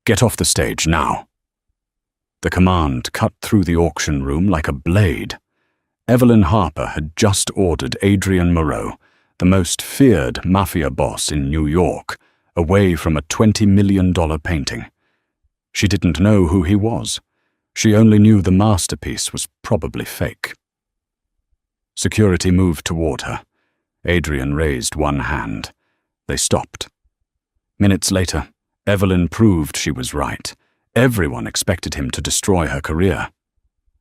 Get off the stage now." The command cut through the auction room like a blade. Evelyn Harper had just ordered Adrian Moreau, the most feared mafia boss in New York, away from a $20 million painting. She didn't know who he was. She only knew the masterpiece was probably fake. Security moved toward her. Adrian raised one hand. They stopped. Minutes later, Evelyn proved she was right. Everyone expected him to destroy her career.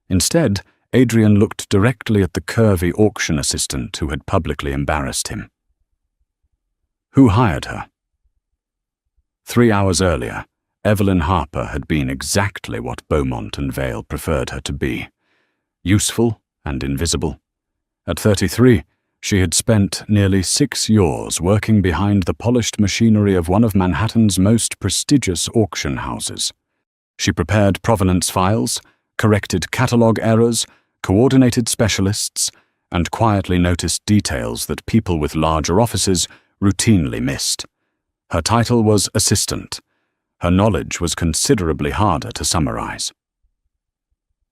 Instead, Adrian looked directly at the curvy auction assistant who had publicly embarrassed him. Who hired her? 3 hours earlier, Evelyn Harper had been exactly what Beaumont and Vale preferred her to be. Useful and invisible. At 33, she had spent nearly 6 years working behind the polished machinery of one of Manhattan's most prestigious auction houses. She prepared provenance files, corrected catalog errors, coordinated specialists, and quietly noticed details that people with larger offices routinely missed. Her title was assistant. Her knowledge was considerably harder to summarize.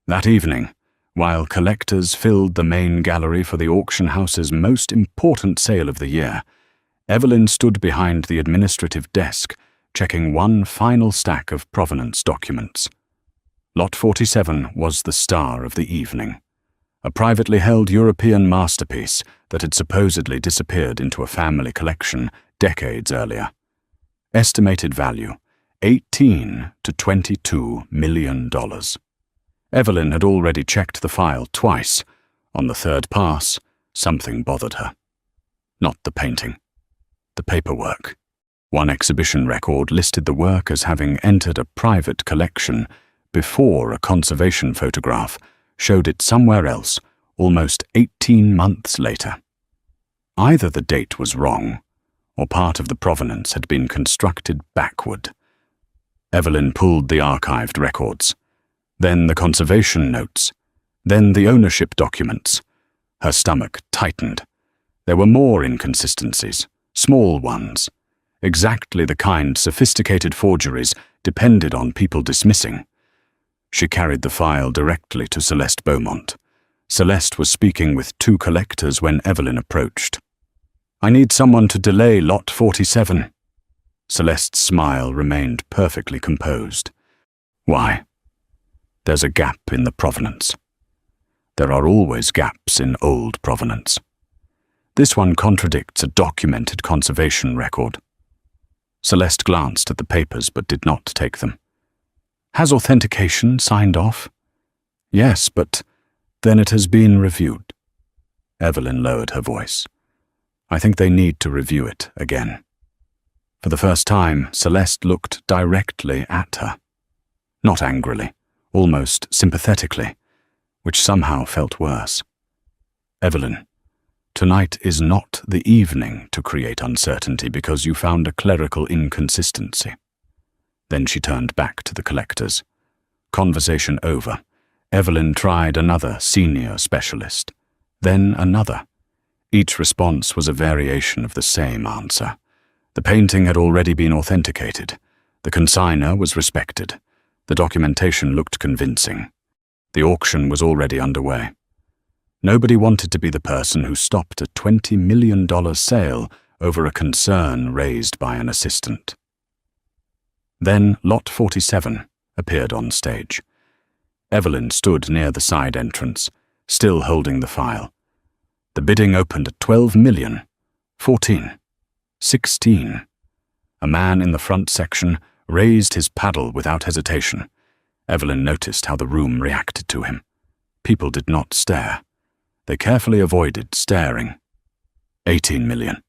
That evening, while collectors filled the main gallery for the auction house's most important sale of the year, Evelyn stood behind the administrative desk, checking one final stack of provenance documents. Lot 47 was the star of the evening, a privately held European masterpiece that had supposedly disappeared into a family collection decades earlier. Estimated value, $18 to $22 million. Evelyn had already checked the file twice. On the third pass, something bothered her. Not the painting. The paperwork. One exhibition record listed the work as having entered a private collection before a conservation photograph showed it somewhere else, almost 18 months later. Either the date was wrong, or part of the provenance had been constructed backward. Evelyn pulled the archived records, then the conservation notes, then the ownership documents. Her stomach tightened. There were more inconsistencies, small ones, exactly the kind sophisticated forgeries depended on people dismissing. She carried the file directly to Celeste Beaumont. Celeste was speaking with 2 collectors when Evelyn approached. "I need someone to delay lot 47. Celeste's smile remained perfectly composed. "Why?" "There's a gap in the provenance." There are always gaps in old provenance. This one contradicts a documented conservation record. Celeste glanced at the papers but did not take them. "Has authentication signed off?" "Yes, but then it has been reviewed." Evelyn lowered her voice. "I think they need to review it again." For the first time, Celeste looked directly at her. Not angrily, almost sympathetically, which somehow felt worse. "Evelyn, tonight is not the evening to create uncertainty because you found a clerical inconsistency." Then she turned back to the collectors. Conversation over, Evelyn tried another senior specialist, then another. Each response was a variation of the same answer. The painting had already been authenticated. The consignor was respected. The documentation looked convincing. The auction was already underway. Nobody wanted to be the person who stopped a $20 million sale over a concern raised by an assistant. Then Lot 47 appeared on stage. Evelyn stood near the side entrance, still holding the file. The bidding opened at 12 million, 14, 16. A man in the front section raised his paddle without hesitation. Evelyn noticed how the room reacted to him. People did not stare. They carefully avoided staring. 18 million.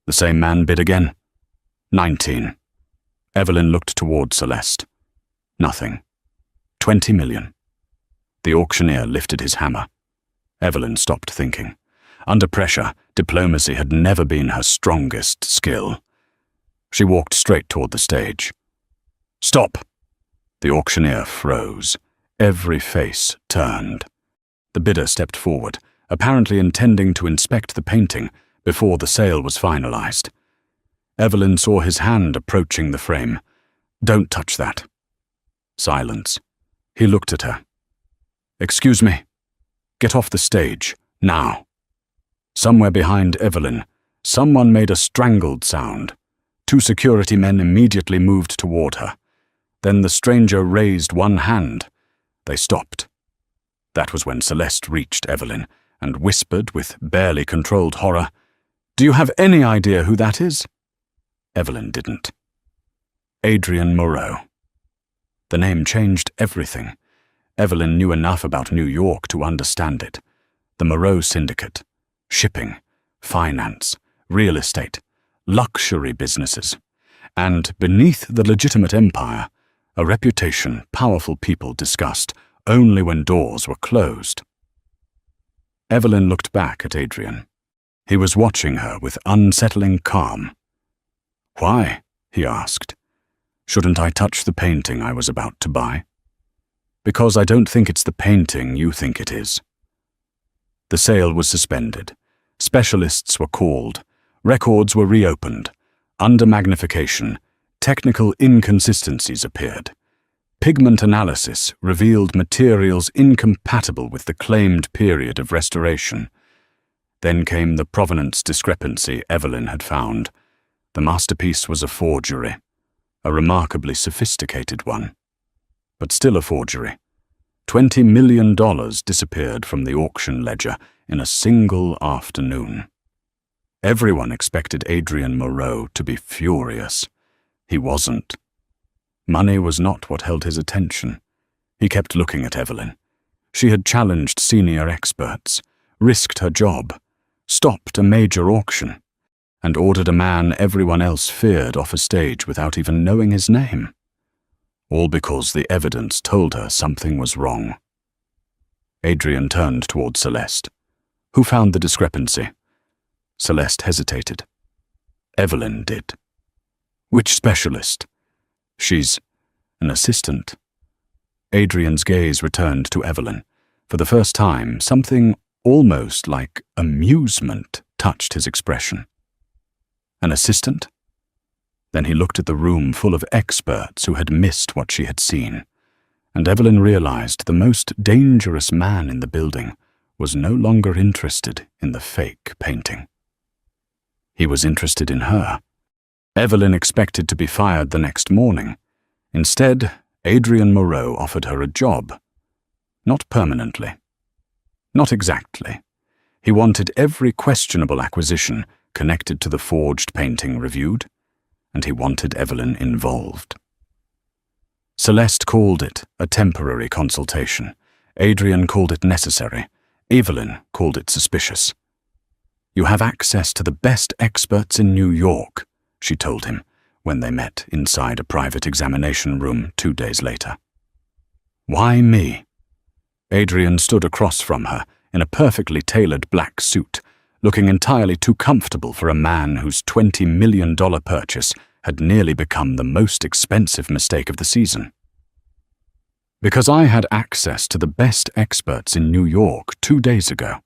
The same man bid again. 19. Evelyn looked toward Celeste. Nothing. 20 million. The auctioneer lifted his hammer. Evelyn stopped thinking. Under pressure, diplomacy had never been her strongest skill. She walked straight toward the stage. "Stop!" The auctioneer froze. Every face turned. The bidder stepped forward, apparently intending to inspect the painting before the sale was finalized. Evelyn saw his hand approaching the frame, Don't touch that." Silence. He looked at her. "Excuse me. Get off the stage, now." Somewhere behind Evelyn, someone made a strangled sound. 2 security men immediately moved toward her. Then the stranger raised one hand. They stopped. That was when Celeste reached Evelyn and whispered with barely controlled horror, "Do you have any idea who that is?" Evelyn didn't. Adrian Moreau. The name changed everything. Evelyn knew enough about New York to understand it. The Moreau Syndicate. Shipping, finance, real estate, luxury businesses. And beneath the legitimate empire, a reputation powerful people discussed only when doors were closed. Evelyn looked back at Adrian. He was watching her with unsettling calm. "Why?" he asked. "Shouldn't I touch the painting I was about to buy?" "Because I don't think it's the painting you think it is." The sale was suspended. Specialists were called. Records were reopened. Under magnification, technical inconsistencies appeared. Pigment analysis revealed materials incompatible with the claimed period of restoration. Then came the provenance discrepancy Evelyn had found. The masterpiece was a forgery, a remarkably sophisticated one. But still a forgery. $20 million disappeared from the auction ledger in a single afternoon. Everyone expected Adrian Moreau to be furious. He wasn't. Money was not what held his attention. He kept looking at Evelyn. She had challenged senior experts, risked her job, stopped a major auction, and ordered a man everyone else feared off a stage without even knowing his name. All because the evidence told her something was wrong. Adrian turned toward Celeste. "Who found the discrepancy?" Celeste hesitated. "Evelyn did." "Which specialist?" "She's an assistant." Adrian's gaze returned to Evelyn. For the first time, something almost like amusement touched his expression. "An assistant?" Then he looked at the room full of experts who had missed what she had seen, and Evelyn realized the most dangerous man in the building was no longer interested in the fake painting. He was interested in her. Evelyn expected to be fired the next morning. Instead, Adrian Moreau offered her a job. Not permanently. Not exactly. He wanted every questionable acquisition connected to the forged painting reviewed, and he wanted Evelyn involved. Celeste called it a temporary consultation. Adrian called it necessary. Evelyn called it suspicious. "You have access to the best experts in New York," she told him when they met inside a private examination room 2 days later. "Why me?" Adrian stood across from her in a perfectly tailored black suit, looking entirely too comfortable for a man whose $20 million purchase had nearly become the most expensive mistake of the season. "Because I had access to the best experts in New York 2 days ago."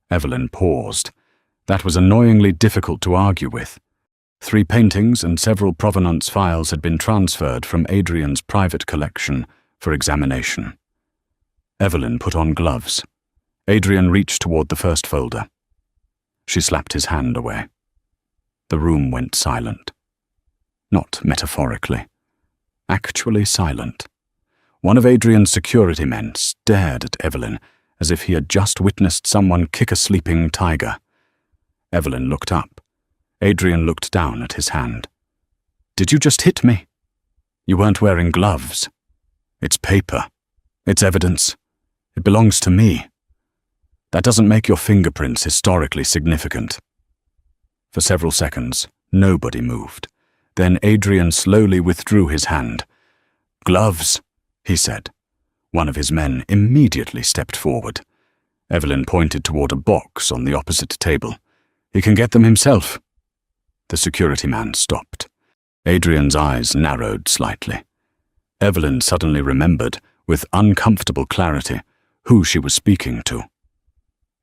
Evelyn paused. That was annoyingly difficult to argue with. 3 paintings and several provenance files had been transferred from Adrian's private collection for examination. Evelyn put on gloves. Adrian reached toward the first folder. She slapped his hand away. The room went silent. Not metaphorically. Actually silent. One of Adrian's security men stared at Evelyn as if he had just witnessed someone kick a sleeping tiger. Evelyn looked up. Adrian looked down at his hand. "Did you just hit me? You weren't wearing gloves. It's paper. It's evidence. It belongs to me. That doesn't make your fingerprints historically significant." For several seconds, nobody moved. Then Adrian slowly withdrew his hand. "Gloves," he said. One of his men immediately stepped forward. Evelyn pointed toward a box on the opposite table. "He can get them himself." The security man stopped. Adrian's eyes narrowed slightly. Evelyn suddenly remembered, with uncomfortable clarity, who she was speaking to.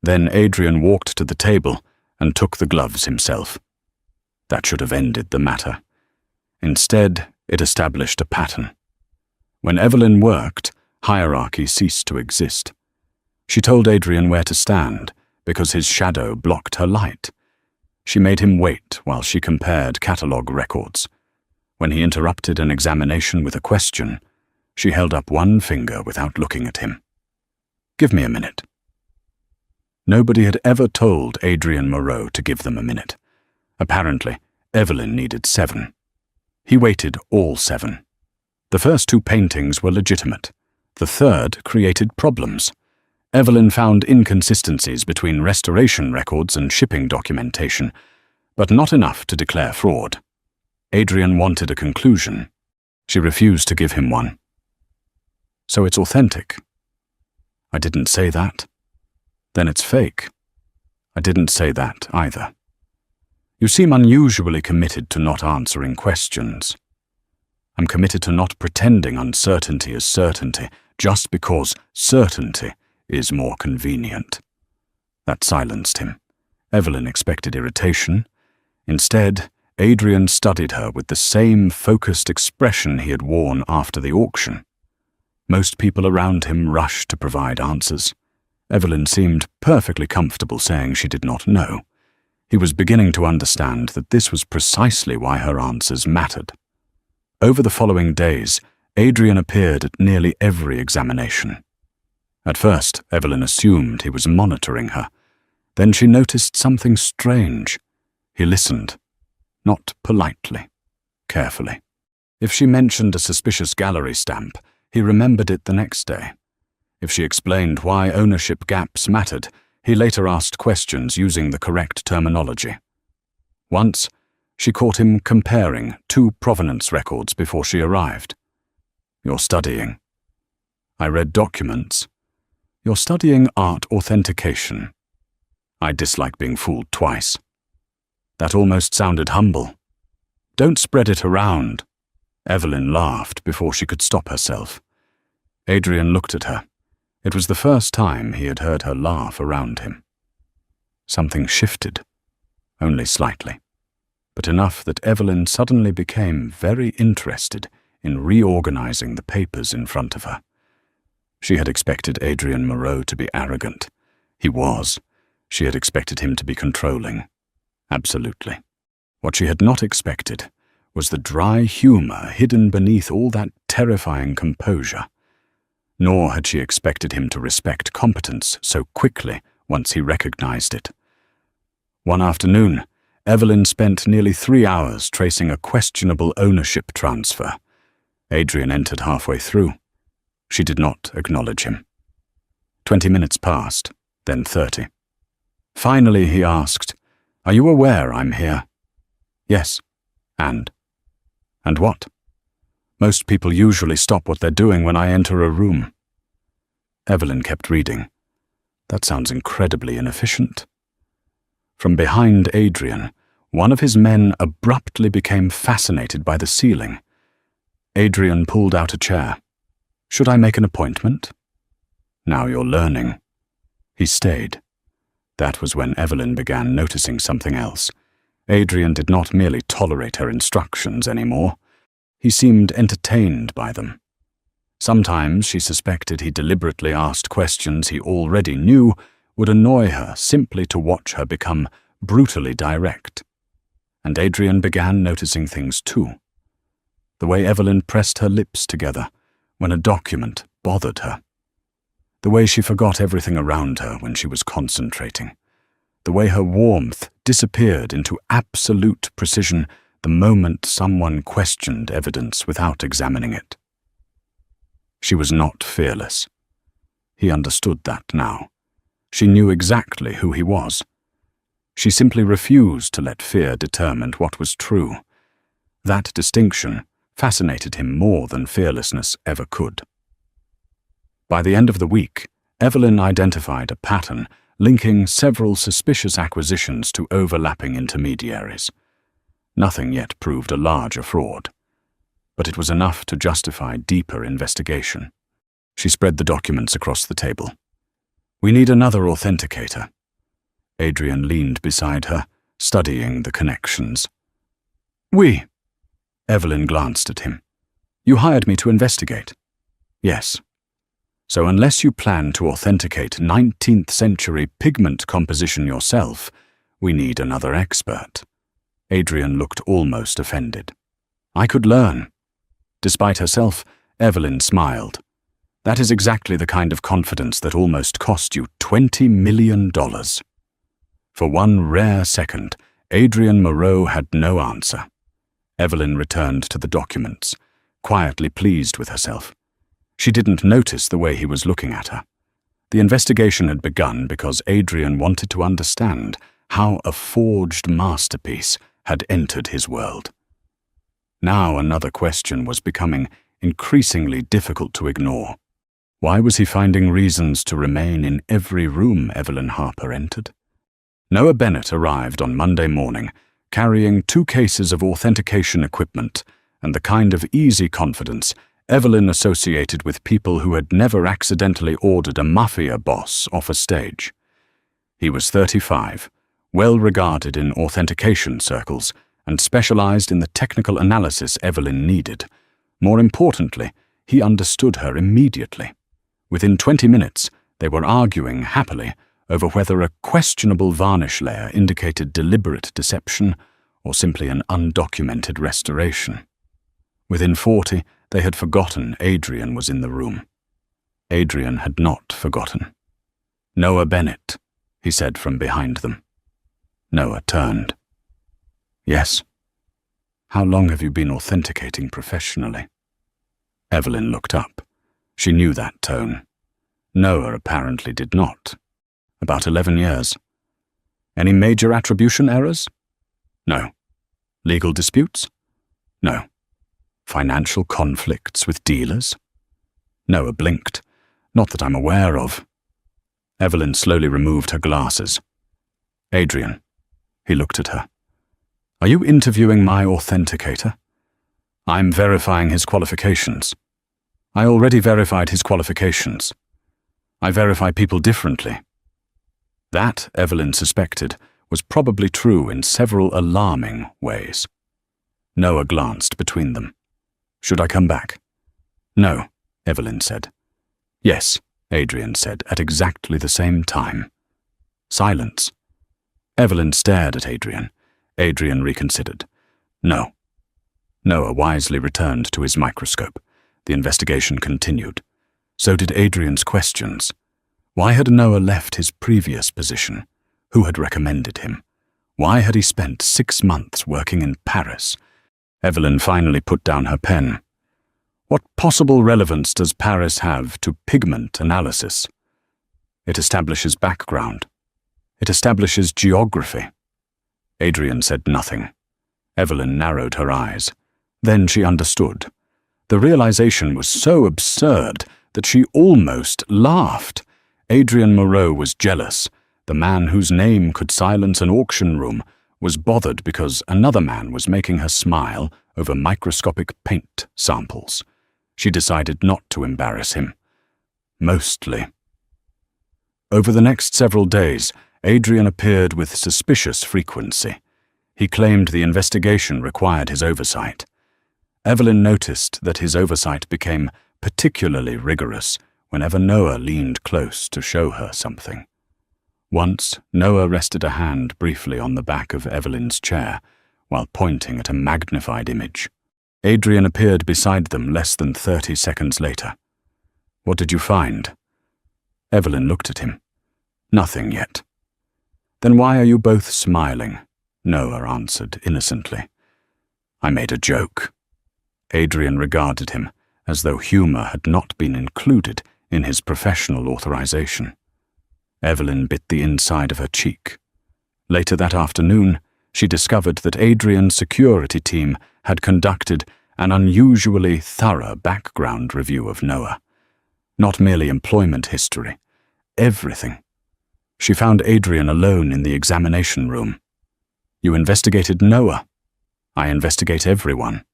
Then Adrian walked to the table and took the gloves himself. That should have ended the matter. Instead, It established a pattern. When Evelyn worked, hierarchy ceased to exist. She told Adrian where to stand, because his shadow blocked her light. She made him wait while she compared catalogue records. When he interrupted an examination with a question, she held up one finger without looking at him. "Give me a minute." Nobody had ever told Adrian Moreau to give them a minute. Apparently, Evelyn needed 7. He waited all 7. The first 2 paintings were legitimate. The third created problems. Evelyn found inconsistencies between restoration records and shipping documentation, but not enough to declare fraud. Adrian wanted a conclusion. She refused to give him one. "So it's authentic." "I didn't say that." "Then it's fake." "I didn't say that either." "You seem unusually committed to not answering questions." "I'm committed to not pretending uncertainty is certainty just because certainty is more convenient." That silenced him. Evelyn expected irritation. Instead, Adrian studied her with the same focused expression he had worn after the auction. Most people around him rushed to provide answers. Evelyn seemed perfectly comfortable saying she did not know. He was beginning to understand that this was precisely why her answers mattered. Over the following days, Adrian appeared at nearly every examination. At first, Evelyn assumed he was monitoring her. Then she noticed something strange. He listened, not politely, carefully. If she mentioned a suspicious gallery stamp, he remembered it the next day. If she explained why ownership gaps mattered, he later asked questions using the correct terminology. Once, she caught him comparing 2 provenance records before she arrived. "You're studying." "I read documents." "You're studying art authentication." "I dislike being fooled twice." That almost sounded humble. "Don't spread it around." Evelyn laughed before she could stop herself. Adrian looked at her. It was the first time he had heard her laugh around him. Something shifted, only slightly, but enough that Evelyn suddenly became very interested in reorganizing the papers in front of her. She had expected Adrian Moreau to be arrogant. He was. She had expected him to be controlling. Absolutely. What she had not expected was the dry humor hidden beneath all that terrifying composure. Nor had she expected him to respect competence so quickly once he recognized it. One afternoon, Evelyn spent nearly 3 hours tracing a questionable ownership transfer. Adrian entered halfway through. She did not acknowledge him. 20 minutes passed, then 30. Finally, he asked, "Are you aware I'm here?" "Yes." "And what?" "Most people usually stop what they're doing when I enter a room." Evelyn kept reading. That sounds incredibly inefficient. From behind Adrian, one of his men abruptly became fascinated by the ceiling. Adrian pulled out a chair. "Should I make an appointment?" "Now you're learning." He stayed. That was when Evelyn began noticing something else. Adrian did not merely tolerate her instructions anymore. He seemed entertained by them. Sometimes she suspected he deliberately asked questions he already knew would annoy her simply to watch her become brutally direct. And Adrian began noticing things too. The way Evelyn pressed her lips together when a document bothered her. The way she forgot everything around her when she was concentrating. The way her warmth disappeared into absolute precision the moment someone questioned evidence without examining it. She was not fearless. He understood that now. She knew exactly who he was. She simply refused to let fear determine what was true. That distinction fascinated him more than fearlessness ever could. By the end of the week, Evelyn identified a pattern linking several suspicious acquisitions to overlapping intermediaries. Nothing yet proved a larger fraud, but it was enough to justify deeper investigation. She spread the documents across the table. "We need another authenticator." Adrian leaned beside her, studying the connections. "Oui." Evelyn glanced at him. You hired me to investigate. Yes. So unless you plan to authenticate 19th century pigment composition yourself, we need another expert. Adrian looked almost offended. I could learn. Despite herself, Evelyn smiled. That is exactly the kind of confidence that almost cost you $20 million. For one rare second, Adrian Moreau had no answer. Evelyn returned to the documents, quietly pleased with herself. She didn't notice the way he was looking at her. The investigation had begun because Adrian wanted to understand how a forged masterpiece had entered his world. Now another question was becoming increasingly difficult to ignore. Why was he finding reasons to remain in every room Evelyn Harper entered? Noah Bennett arrived on Monday morning, carrying 2 cases of authentication equipment and the kind of easy confidence Evelyn associated with people who had never accidentally ordered a mafia boss off a stage. He was 35, well regarded in authentication circles, and specialized in the technical analysis Evelyn needed. More importantly, he understood her immediately. Within 20 minutes, they were arguing happily over whether a questionable varnish layer indicated deliberate deception or simply an undocumented restoration. Within 40, they had forgotten Adrian was in the room. Adrian had not forgotten. Noah Bennett, he said from behind them. Noah turned. Yes. How long have you been authenticating professionally? Evelyn looked up. She knew that tone. Noah apparently did not. About 11 years. Any major attribution errors? No. Legal disputes? No. Financial conflicts with dealers? Noah blinked. Not that I'm aware of. Evelyn slowly removed her glasses. Adrian. He looked at her. Are you interviewing my authenticator? I'm verifying his qualifications. I already verified his qualifications. I verify people differently. That, Evelyn suspected, was probably true in several alarming ways. Noah glanced between them. Should I come back? No, Evelyn said. Yes, Adrian said at exactly the same time. Silence. Evelyn stared at Adrian. Adrian reconsidered. No. Noah wisely returned to his microscope. The investigation continued. So did Adrian's questions. Why had Noah left his previous position? Who had recommended him? Why had he spent 6 months working in Paris? Evelyn finally put down her pen. What possible relevance does Paris have to pigment analysis? It establishes background. It establishes geography. Adrian said nothing. Evelyn narrowed her eyes. Then she understood. The realization was so absurd that she almost laughed. Adrian Moreau was jealous. The man whose name could silence an auction room was bothered because another man was making her smile over microscopic paint samples. She decided not to embarrass him. Mostly. Over the next several days, Adrian appeared with suspicious frequency. He claimed the investigation required his oversight. Evelyn noticed that his oversight became particularly rigorous whenever Noah leaned close to show her something. Once, Noah rested a hand briefly on the back of Evelyn's chair while pointing at a magnified image. Adrian appeared beside them less than 30 seconds later. What did you find? Evelyn looked at him. Nothing yet. Then why are you both smiling? Noah answered innocently. I made a joke. Adrian regarded him as though humor had not been included in his professional authorization. Evelyn bit the inside of her cheek. Later that afternoon, she discovered that Adrian's security team had conducted an unusually thorough background review of Noah. Not merely employment history, everything. She found Adrian alone in the examination room. You investigated Noah. I investigate everyone.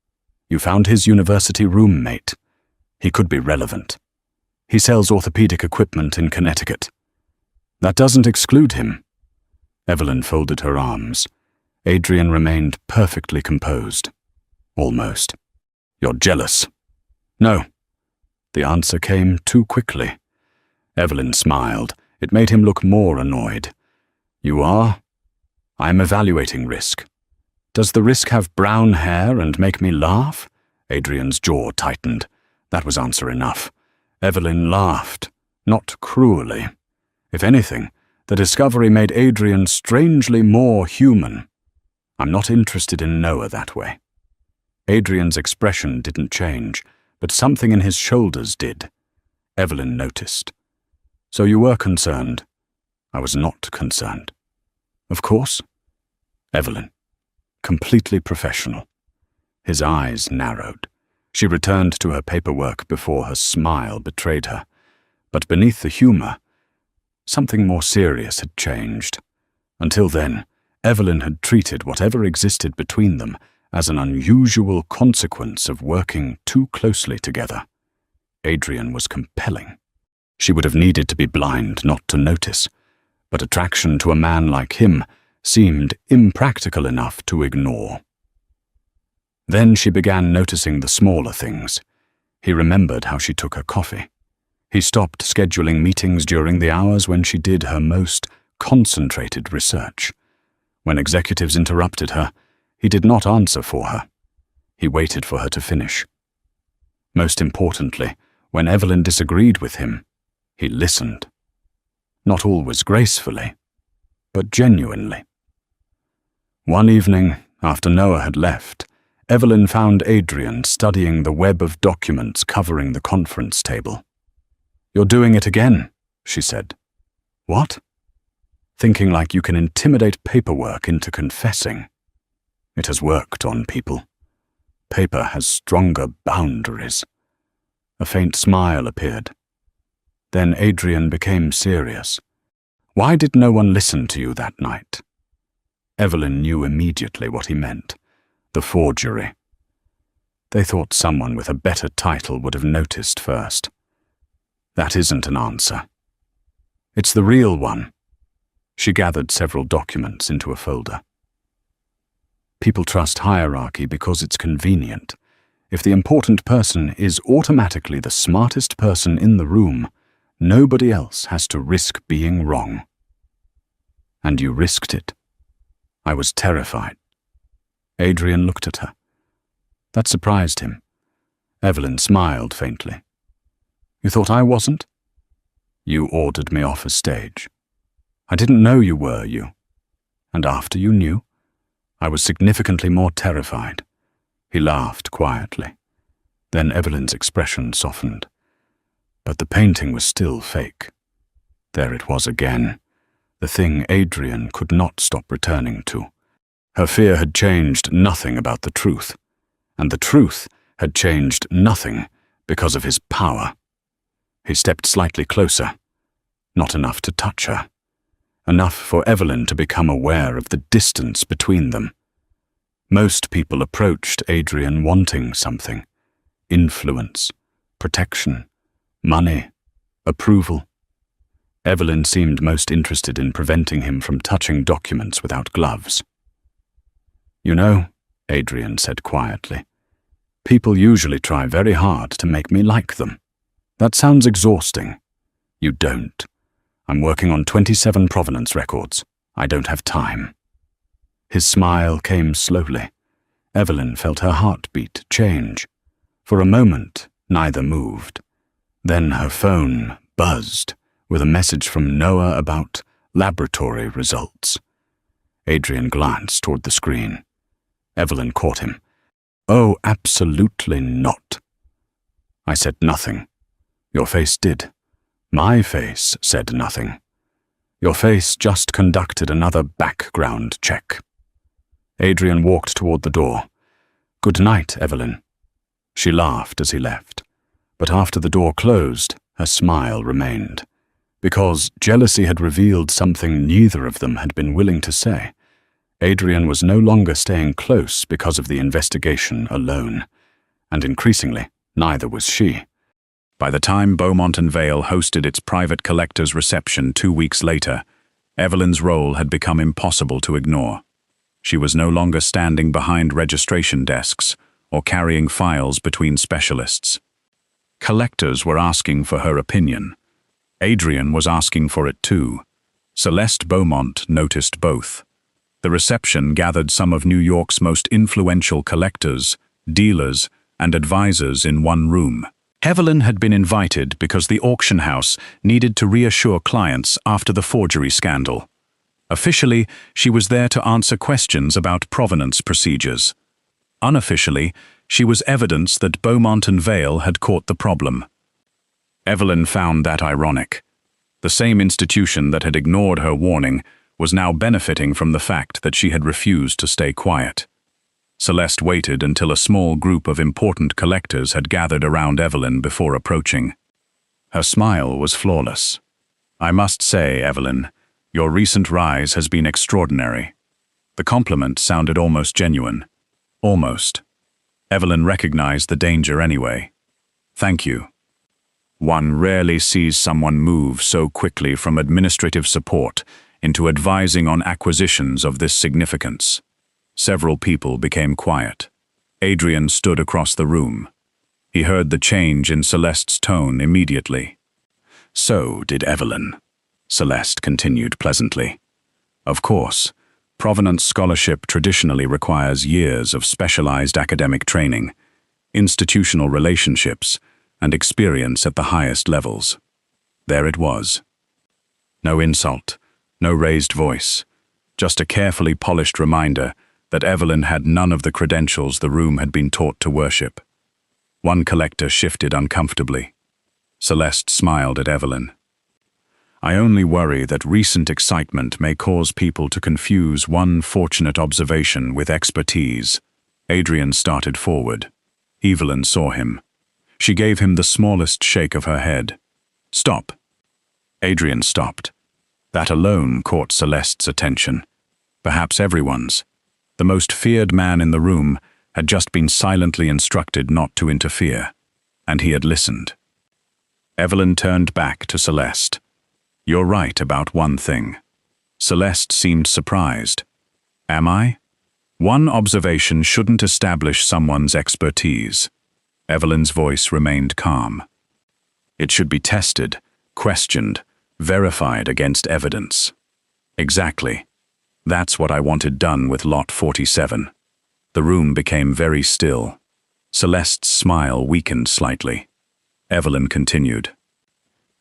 You found his university roommate. He could be relevant. He sells orthopedic equipment in Connecticut. That doesn't exclude him. Evelyn folded her arms. Adrian remained perfectly composed. Almost. You're jealous. No. The answer came too quickly. Evelyn smiled. It made him look more annoyed. You are? I'm evaluating risk. Does the risk have brown hair and make me laugh? Adrian's jaw tightened. That was answer enough. Evelyn laughed, not cruelly. If anything, the discovery made Adrian strangely more human. I'm not interested in Noah that way. Adrian's expression didn't change, but something in his shoulders did. Evelyn noticed. So you were concerned. I was not concerned. Of course. Evelyn. Completely professional. His eyes narrowed. She returned to her paperwork before her smile betrayed her. But beneath the humor, something more serious had changed. Until then, Evelyn had treated whatever existed between them as an unusual consequence of working too closely together. Adrian was compelling. She would have needed to be blind not to notice, but attraction to a man like him seemed impractical enough to ignore. Then she began noticing the smaller things. He remembered how she took her coffee. He stopped scheduling meetings during the hours when she did her most concentrated research. When executives interrupted her, he did not answer for her. He waited for her to finish. Most importantly, when Evelyn disagreed with him, he listened. Not always gracefully, but genuinely. One evening, after Noah had left, Evelyn found Adrian studying the web of documents covering the conference table. You're doing it again, she said. What? Thinking like you can intimidate paperwork into confessing. It has worked on people. Paper has stronger boundaries. A faint smile appeared. Then Adrian became serious. Why did no one listen to you that night? Evelyn knew immediately what he meant. The forgery. They thought someone with a better title would have noticed first. That isn't an answer. It's the real one. She gathered several documents into a folder. People trust hierarchy because it's convenient. If the important person is automatically the smartest person in the room, nobody else has to risk being wrong. And you risked it. I was terrified. Adrian looked at her. That surprised him. Evelyn smiled faintly. You thought I wasn't? You ordered me off a stage. I didn't know you were you. And after you knew, I was significantly more terrified. He laughed quietly. Then Evelyn's expression softened. But the painting was still fake. There it was again, the thing Adrian could not stop returning to. Her fear had changed nothing about the truth, and the truth had changed nothing because of his power. He stepped slightly closer, not enough to touch her, enough for Evelyn to become aware of the distance between them. Most people approached Adrian wanting something: influence, protection, money, approval. Evelyn seemed most interested in preventing him from touching documents without gloves. You know, Adrian said quietly, people usually try very hard to make me like them. That sounds exhausting. You don't. I'm working on 27 provenance records. I don't have time. His smile came slowly. Evelyn felt her heartbeat change. For a moment, neither moved. Then her phone buzzed with a message from Noah about laboratory results. Adrian glanced toward the screen. Evelyn caught him. Oh, absolutely not. I said nothing. Your face did. My face said nothing. Your face just conducted another background check. Adrian walked toward the door. Good night, Evelyn. She laughed as he left. But after the door closed, her smile remained. Because jealousy had revealed something neither of them had been willing to say. Adrian was no longer staying close because of the investigation alone. And increasingly, neither was she. By the time Beaumont and Vale hosted its private collector's reception 2 weeks later, Evelyn's role had become impossible to ignore. She was no longer standing behind registration desks or carrying files between specialists. Collectors were asking for her opinion. Adrian was asking for it too. Celeste Beaumont noticed both. The reception gathered some of New York's most influential collectors, dealers, and advisors in one room. Evelyn had been invited because the auction house needed to reassure clients after the forgery scandal. Officially, she was there to answer questions about provenance procedures. Unofficially, she was evidence that Beaumont and Vale had caught the problem. Evelyn found that ironic. The same institution that had ignored her warning was now benefiting from the fact that she had refused to stay quiet. Celeste waited until a small group of important collectors had gathered around Evelyn before approaching. Her smile was flawless. "I must say, Evelyn, your recent rise has been extraordinary." The compliment sounded almost genuine. Almost. Evelyn recognized the danger anyway. "Thank you." One rarely sees someone move so quickly from administrative support into advising on acquisitions of this significance. Several people became quiet. Adrian stood across the room. He heard the change in Celeste's tone immediately. "So did Evelyn," Celeste continued pleasantly. "Of course, provenance scholarship traditionally requires years of specialized academic training, institutional relationships, and experience at the highest levels." There it was. No insult, no raised voice, just a carefully polished reminder that Evelyn had none of the credentials the room had been taught to worship. One collector shifted uncomfortably. Celeste smiled at Evelyn. "I only worry that recent excitement may cause people to confuse one fortunate observation with expertise." Adrian started forward. Evelyn saw him. She gave him the smallest shake of her head. "Stop." Adrian stopped. That alone caught Celeste's attention. Perhaps everyone's. The most feared man in the room had just been silently instructed not to interfere, and he had listened. Evelyn turned back to Celeste. "You're right about one thing." Celeste seemed surprised. "Am I?" "One observation shouldn't establish someone's expertise." Evelyn's voice remained calm. "It should be tested, questioned, verified against evidence." "Exactly. That's what I wanted done with Lot 47. The room became very still. Celeste's smile weakened slightly. Evelyn continued.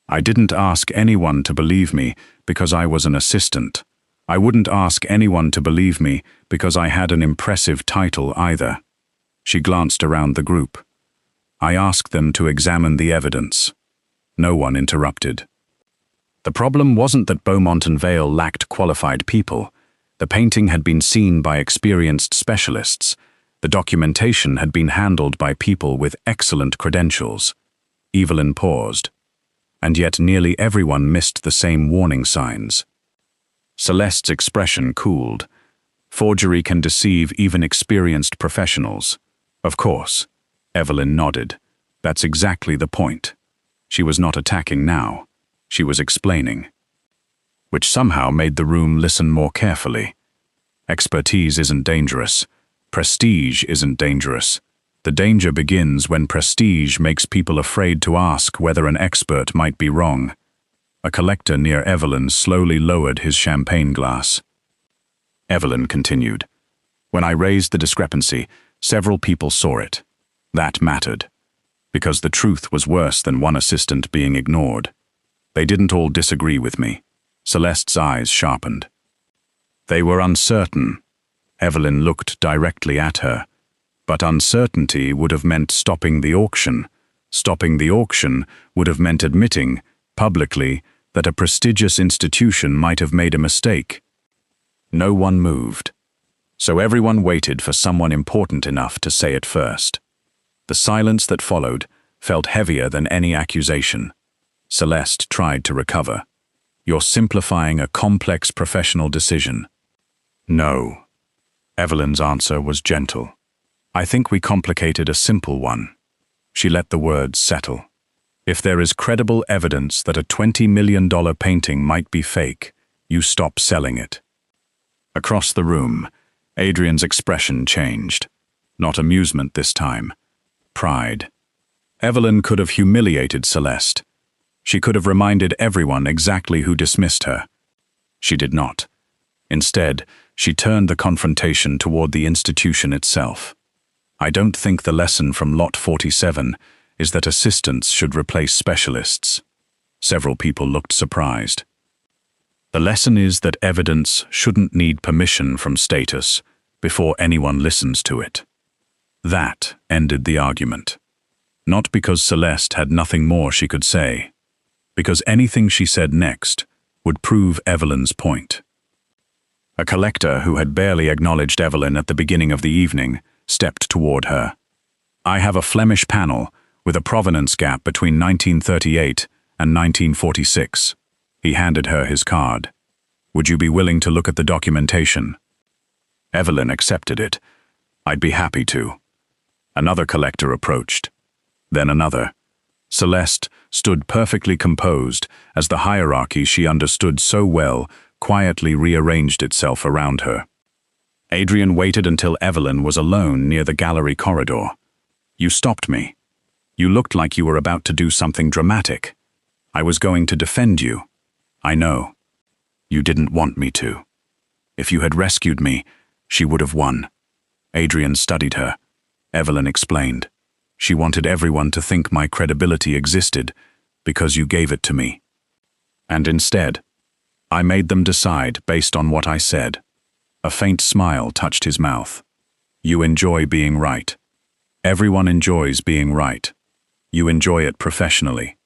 "I didn't ask anyone to believe me because I was an assistant. I wouldn't ask anyone to believe me because I had an impressive title either." She glanced around the group. "I asked them to examine the evidence." No one interrupted. The problem wasn't that Beaumont and Vale lacked qualified people. The painting had been seen by experienced specialists. The documentation had been handled by people with excellent credentials. Evelyn paused. And yet nearly everyone missed the same warning signs. Celeste's expression cooled. "Forgery can deceive even experienced professionals." "Of course." Evelyn nodded. "That's exactly the point." She was not attacking now. She was explaining. Which somehow made the room listen more carefully. Expertise isn't dangerous. Prestige isn't dangerous. The danger begins when prestige makes people afraid to ask whether an expert might be wrong. A collector near Evelyn slowly lowered his champagne glass. Evelyn continued. "When I raised the discrepancy, several people saw it. That mattered. Because the truth was worse than one assistant being ignored. They didn't all disagree with me." Celeste's eyes sharpened. "They were uncertain." Evelyn looked directly at her. "But uncertainty would have meant stopping the auction. Stopping the auction would have meant admitting, publicly, that a prestigious institution might have made a mistake." No one moved. So everyone waited for someone important enough to say it first. The silence that followed felt heavier than any accusation. Celeste tried to recover. "You're simplifying a complex professional decision." "No." Evelyn's answer was gentle. "I think we complicated a simple one." She let the words settle. "If there is credible evidence that a $20 million painting might be fake, you stop selling it." Across the room, Adrian's expression changed. Not amusement this time. Pride. Evelyn could have humiliated Celeste. She could have reminded everyone exactly who dismissed her. She did not. Instead, she turned the confrontation toward the institution itself. I don't think the lesson from Lot 47 is that assistants should replace specialists. Several people looked surprised. The lesson is that evidence shouldn't need permission from status before anyone listens to it. That ended the argument. Not because Celeste had nothing more she could say, because anything she said next would prove Evelyn's point. A collector who had barely acknowledged Evelyn at the beginning of the evening stepped toward her. "I have a Flemish panel with a provenance gap between 1938 and 1946. He handed her his card. "Would you be willing to look at the documentation?" Evelyn accepted it. "I'd be happy to." Another collector approached. Then another. Celeste stood perfectly composed as the hierarchy she understood so well quietly rearranged itself around her. Adrian waited until Evelyn was alone near the gallery corridor. "You stopped me. You looked like you were about to do something dramatic. I was going to defend you. I know. You didn't want me to. If you had rescued me, she would have won." Adrian studied her. Evelyn explained. "She wanted everyone to think my credibility existed because you gave it to me. And instead, I made them decide based on what I said." A faint smile touched his mouth. "You enjoy being right. Everyone enjoys being right. You enjoy it professionally."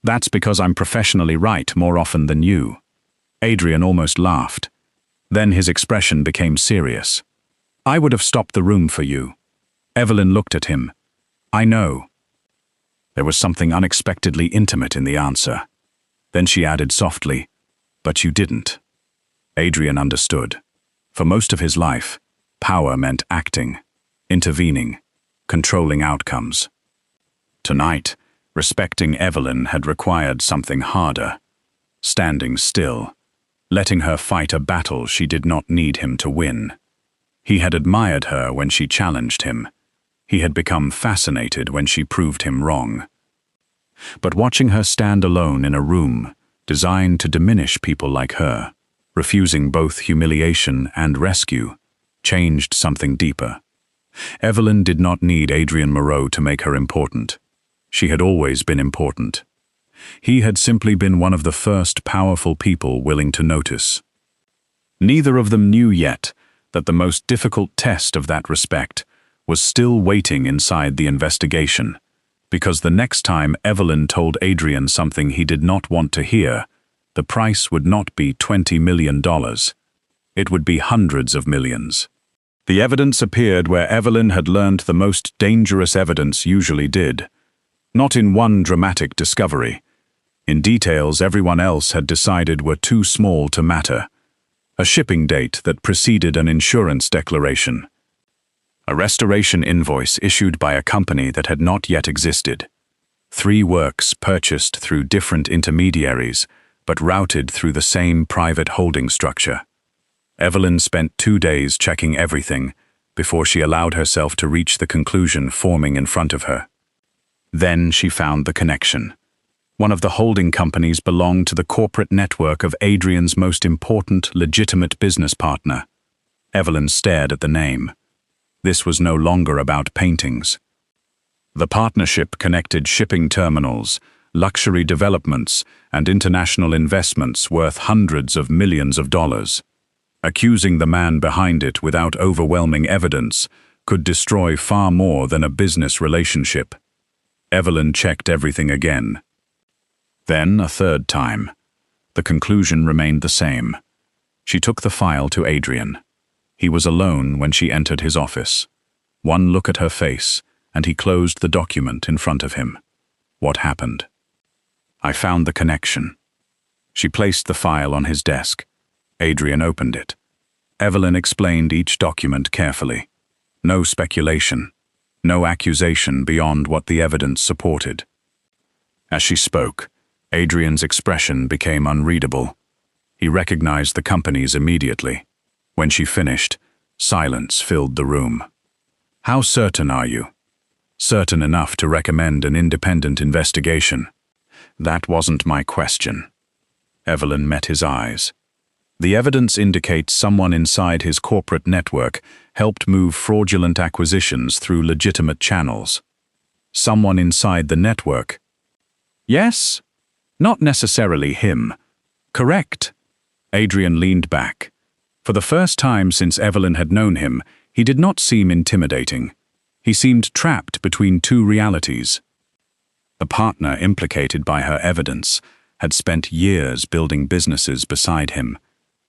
"That's because I'm professionally right more often than you." Adrian almost laughed. Then his expression became serious. "I would have stopped the room for you." Evelyn looked at him. "I know." There was something unexpectedly intimate in the answer. Then she added softly, "But you didn't." Adrian understood. For most of his life, power meant acting, intervening, controlling outcomes. Tonight, respecting Evelyn had required something harder. Standing still, letting her fight a battle she did not need him to win. He had admired her when she challenged him. He had become fascinated when she proved him wrong. But watching her stand alone in a room designed to diminish people like her, refusing both humiliation and rescue, changed something deeper. Evelyn did not need Adrian Moreau to make her important. She had always been important. He had simply been one of the first powerful people willing to notice. Neither of them knew yet that the most difficult test of that respect was still waiting inside the investigation, because the next time Evelyn told Adrian something he did not want to hear, the price would not be $20 million. It would be hundreds of millions. The evidence appeared where Evelyn had learned the most dangerous evidence usually did. Not in one dramatic discovery. In details everyone else had decided were too small to matter. A shipping date that preceded an insurance declaration. A restoration invoice issued by a company that had not yet existed. 3 works purchased through different intermediaries, but routed through the same private holding structure. Evelyn spent 2 days checking everything before she allowed herself to reach the conclusion forming in front of her. Then she found the connection. One of the holding companies belonged to the corporate network of Adrian's most important, legitimate business partner. Evelyn stared at the name. This was no longer about paintings. The partnership connected shipping terminals, luxury developments, and international investments worth hundreds of millions of dollars. Accusing the man behind it without overwhelming evidence could destroy far more than a business relationship. Evelyn checked everything again. Then a third time. The conclusion remained the same. She took the file to Adrian. He was alone when she entered his office. One look at her face, and he closed the document in front of him. What happened? I found the connection. She placed the file on his desk. Adrian opened it. Evelyn explained each document carefully. No speculation. No accusation beyond what the evidence supported. As she spoke, Adrian's expression became unreadable. He recognized the companies immediately. When she finished, silence filled the room. How certain are you? Certain enough to recommend an independent investigation. That wasn't my question. Evelyn met his eyes. The evidence indicates someone inside his corporate network helped move fraudulent acquisitions through legitimate channels. Someone inside the network. Yes, not necessarily him. Correct. Adrian leaned back. For the first time since Evelyn had known him, he did not seem intimidating. He seemed trapped between two realities. The partner implicated by her evidence had spent years building businesses beside him.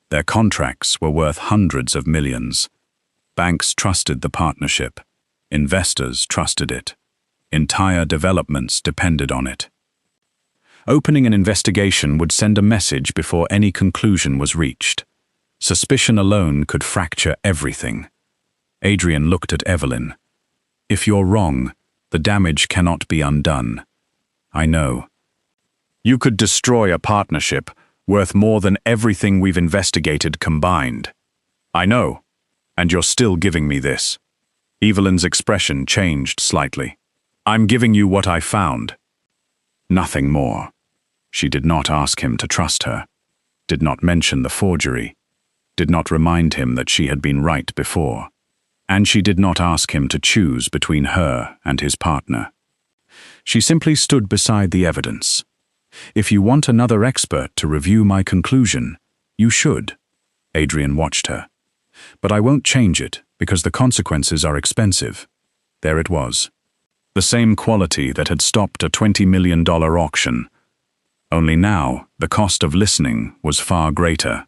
Their contracts were worth hundreds of millions. Banks trusted the partnership. Investors trusted it. Entire developments depended on it. Opening an investigation would send a message before any conclusion was reached. Suspicion alone could fracture everything. Adrian looked at Evelyn. If you're wrong, the damage cannot be undone. I know. You could destroy a partnership worth more than everything we've investigated combined. I know, and you're still giving me this. Evelyn's expression changed slightly. I'm giving you what I found. Nothing more. She did not ask him to trust her, did not mention the forgery, did not remind him that she had been right before, and she did not ask him to choose between her and his partner. She simply stood beside the evidence. If you want another expert to review my conclusion, you should. Adrian watched her. But I won't change it because the consequences are expensive. There it was. The same quality that had stopped a $20 million auction. Only now, the cost of listening was far greater.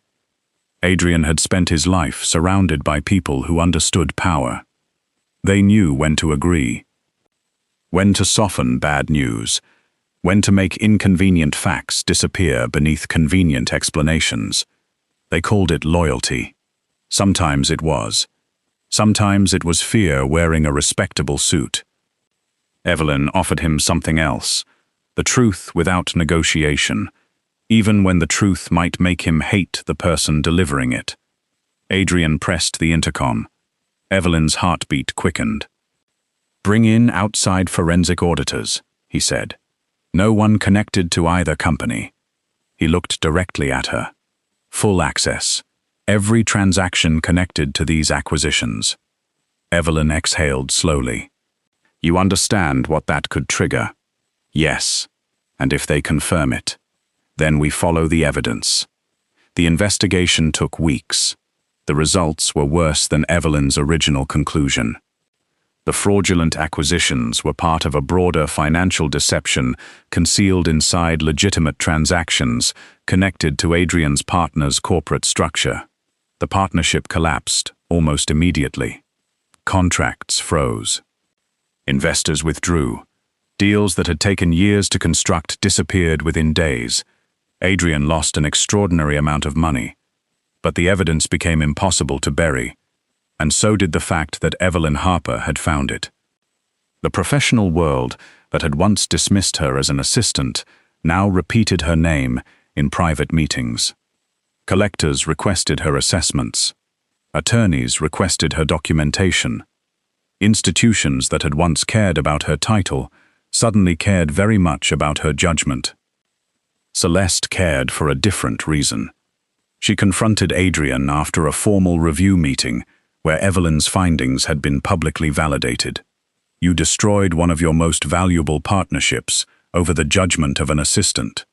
Adrian had spent his life surrounded by people who understood power. They knew when to agree, when to soften bad news, when to make inconvenient facts disappear beneath convenient explanations. They called it loyalty. Sometimes it was. Sometimes it was fear wearing a respectable suit. Evelyn offered him something else, the truth without negotiation, even when the truth might make him hate the person delivering it. Adrian pressed the intercom. Evelyn's heartbeat quickened. Bring in outside forensic auditors, he said. No one connected to either company. He looked directly at her. Full access. Every transaction connected to these acquisitions. Evelyn exhaled slowly. You understand what that could trigger? Yes. And if they confirm it, then we follow the evidence. The investigation took weeks. The results were worse than Evelyn's original conclusion. The fraudulent acquisitions were part of a broader financial deception concealed inside legitimate transactions connected to Adrian's partner's corporate structure. The partnership collapsed almost immediately. Contracts froze. Investors withdrew. Deals that had taken years to construct disappeared within days. Adrian lost an extraordinary amount of money. But the evidence became impossible to bury. And so did the fact that Evelyn Harper had found it. The professional world that had once dismissed her as an assistant now repeated her name in private meetings. Collectors requested her assessments. Attorneys requested her documentation. Institutions that had once cared about her title suddenly cared very much about her judgment. Celeste cared for a different reason. She confronted Adrian after a formal review meeting where Evelyn's findings had been publicly validated. You destroyed one of your most valuable partnerships over the judgment of an assistant.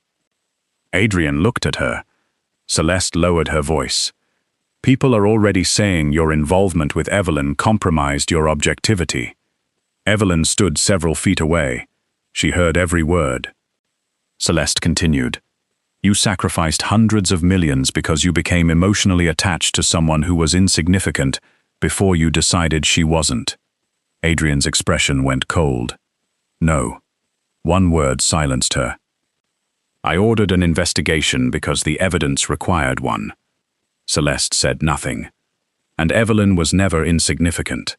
Adrian looked at her. Celeste lowered her voice. People are already saying your involvement with Evelyn compromised your objectivity. Evelyn stood several feet away. She heard every word. Celeste continued. You sacrificed hundreds of millions because you became emotionally attached to someone who was insignificant before you decided she wasn't. Adrian's expression went cold. No. One word silenced her. I ordered an investigation because the evidence required one. Celeste said nothing. And Evelyn was never insignificant.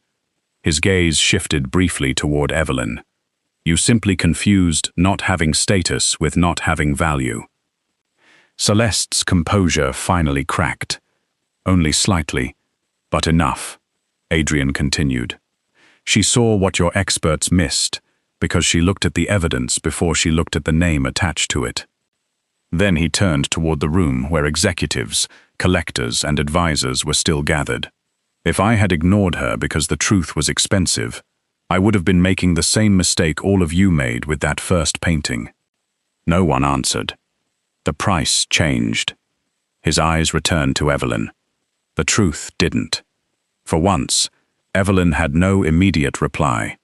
His gaze shifted briefly toward Evelyn. You simply confused not having status with not having value. Celeste's composure finally cracked. Only slightly, but enough. Adrian continued. She saw what your experts missed, because she looked at the evidence before she looked at the name attached to it. Then he turned toward the room where executives, collectors, and advisors were still gathered. If I had ignored her because the truth was expensive, I would have been making the same mistake all of you made with that first painting. No one answered. The price changed. His eyes returned to Evelyn. The truth didn't. For once, Evelyn had no immediate reply.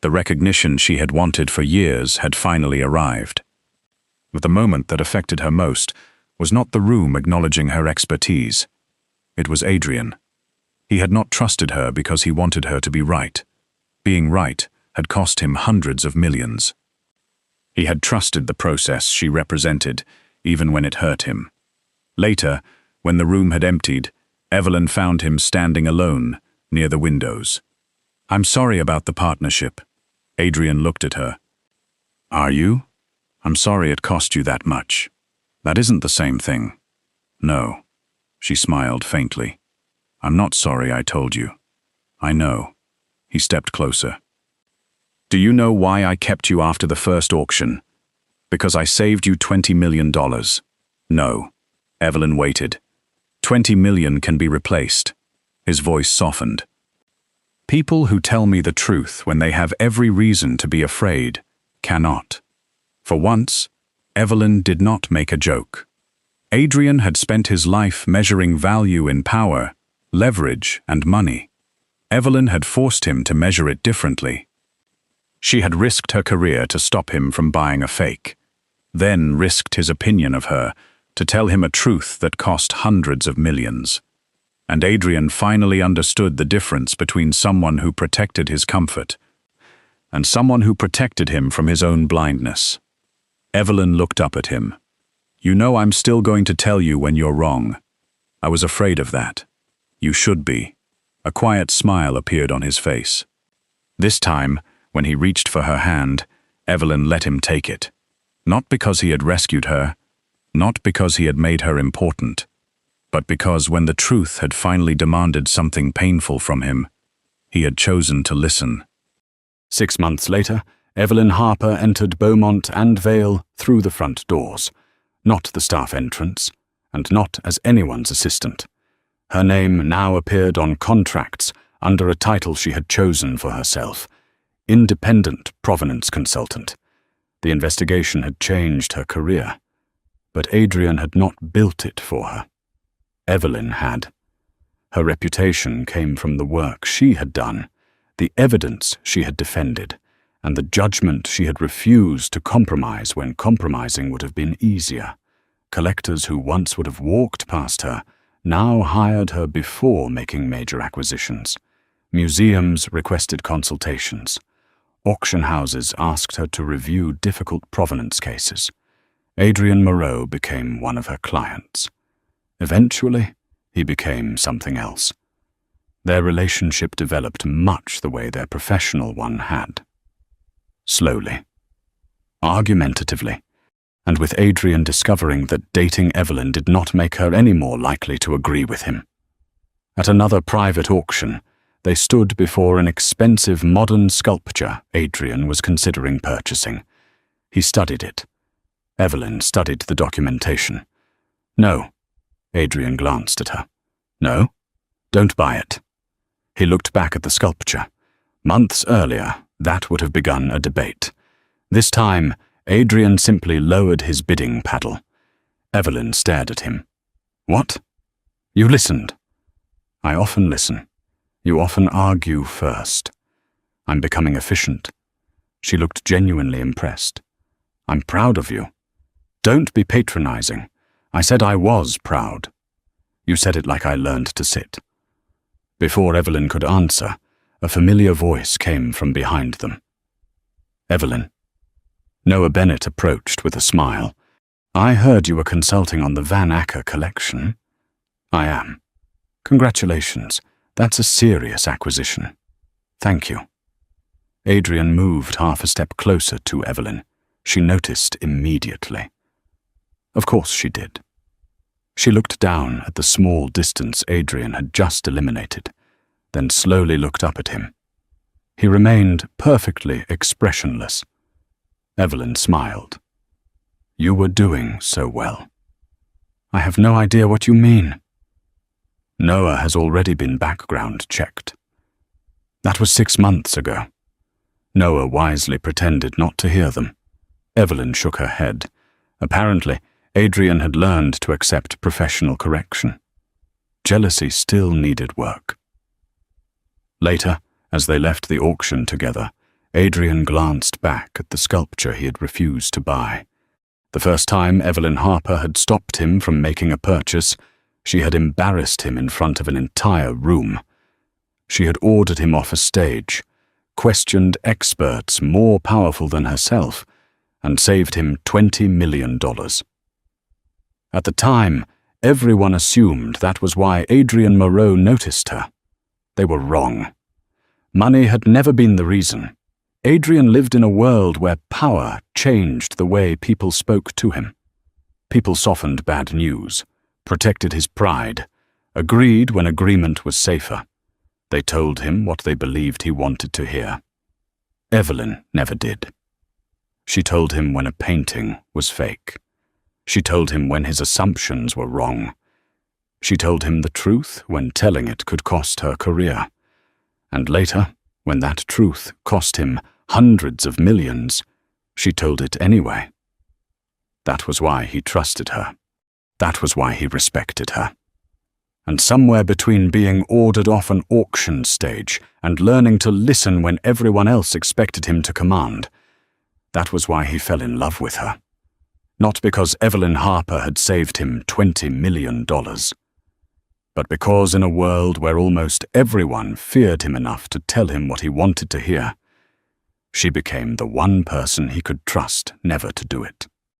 The recognition she had wanted for years had finally arrived. But the moment that affected her most was not the room acknowledging her expertise. It was Adrian. He had not trusted her because he wanted her to be right. Being right had cost him hundreds of millions. He had trusted the process she represented, even when it hurt him. Later, when the room had emptied, Evelyn found him standing alone, near the windows. "I'm sorry about the partnership." Adrian looked at her. "Are you? I'm sorry it cost you that much. That isn't the same thing." "No." She smiled faintly. "I'm not sorry I told you. I know." He stepped closer. "Do you know why I kept you after the first auction? Because I saved you $20 million. No." Evelyn waited. $20 million can be replaced. His voice softened. "People who tell me the truth when they have every reason to be afraid cannot." For once, Evelyn did not make a joke. Adrian had spent his life measuring value in power, leverage, and money. Evelyn had forced him to measure it differently. She had risked her career to stop him from buying a fake, then risked his opinion of her to tell him a truth that cost hundreds of millions. And Adrian finally understood the difference between someone who protected his comfort and someone who protected him from his own blindness. Evelyn looked up at him. "You know I'm still going to tell you when you're wrong. I was afraid of that. You should be." A quiet smile appeared on his face. This time, when he reached for her hand, Evelyn let him take it. Not because he had rescued her, not because he had made her important, but because when the truth had finally demanded something painful from him, he had chosen to listen. 6 months later, Evelyn Harper entered Beaumont and Vale through the front doors, not the staff entrance, and not as anyone's assistant. Her name now appeared on contracts under a title she had chosen for herself: Independent Provenance Consultant. The investigation had changed her career, but Adrian had not built it for her. Evelyn had. Her reputation came from the work she had done, the evidence she had defended, and the judgment she had refused to compromise when compromising would have been easier. Collectors who once would have walked past her now hired her before making major acquisitions. Museums requested consultations. Auction houses asked her to review difficult provenance cases. Adrian Moreau became one of her clients. Eventually, he became something else. Their relationship developed much the way their professional one had. Slowly, argumentatively, and with Adrian discovering that dating Evelyn did not make her any more likely to agree with him. At another private auction, they stood before an expensive modern sculpture Adrian was considering purchasing. He studied it. Evelyn studied the documentation. "No." Adrian glanced at her. "No? Don't buy it." He looked back at the sculpture. Months earlier, that would have begun a debate. This time, Adrian simply lowered his bidding paddle. Evelyn stared at him. "What? You listened?" "I often listen. You often argue first." "I'm becoming efficient." She looked genuinely impressed. "I'm proud of you." "Don't be patronizing. I said I was proud." "You said it like I learned to sit." Before Evelyn could answer, a familiar voice came from behind them. "Evelyn." Noah Bennett approached with a smile. "I heard you were consulting on the Van Acker collection." "I am." "Congratulations. That's a serious acquisition." "Thank you." Adrian moved half a step closer to Evelyn. She noticed immediately. Of course she did. She looked down at the small distance Adrian had just eliminated, then slowly looked up at him. He remained perfectly expressionless. Evelyn smiled. "You were doing so well." "I have no idea what you mean." "Noah has already been background checked." "That was 6 months ago." Noah wisely pretended not to hear them. Evelyn shook her head. Apparently, Adrian had learned to accept professional correction. Jealousy still needed work. Later, as they left the auction together, Adrian glanced back at the sculpture he had refused to buy. The first time Evelyn Harper had stopped him from making a purchase, she had embarrassed him in front of an entire room. She had ordered him off a stage, questioned experts more powerful than herself, and saved him $20 million. At the time, everyone assumed that was why Adrian Moreau noticed her. They were wrong. Money had never been the reason. Adrian lived in a world where power changed the way people spoke to him. People softened bad news, protected his pride, agreed when agreement was safer. They told him what they believed he wanted to hear. Evelyn never did. She told him when a painting was fake. She told him when his assumptions were wrong. She told him the truth when telling it could cost her career. And later, when that truth cost him hundreds of millions, she told it anyway. That was why he trusted her. That was why he respected her. And somewhere between being ordered off an auction stage and learning to listen when everyone else expected him to command, that was why he fell in love with her. Not because Evelyn Harper had saved him $20 million, but because in a world where almost everyone feared him enough to tell him what he wanted to hear, she became the one person he could trust never to do it.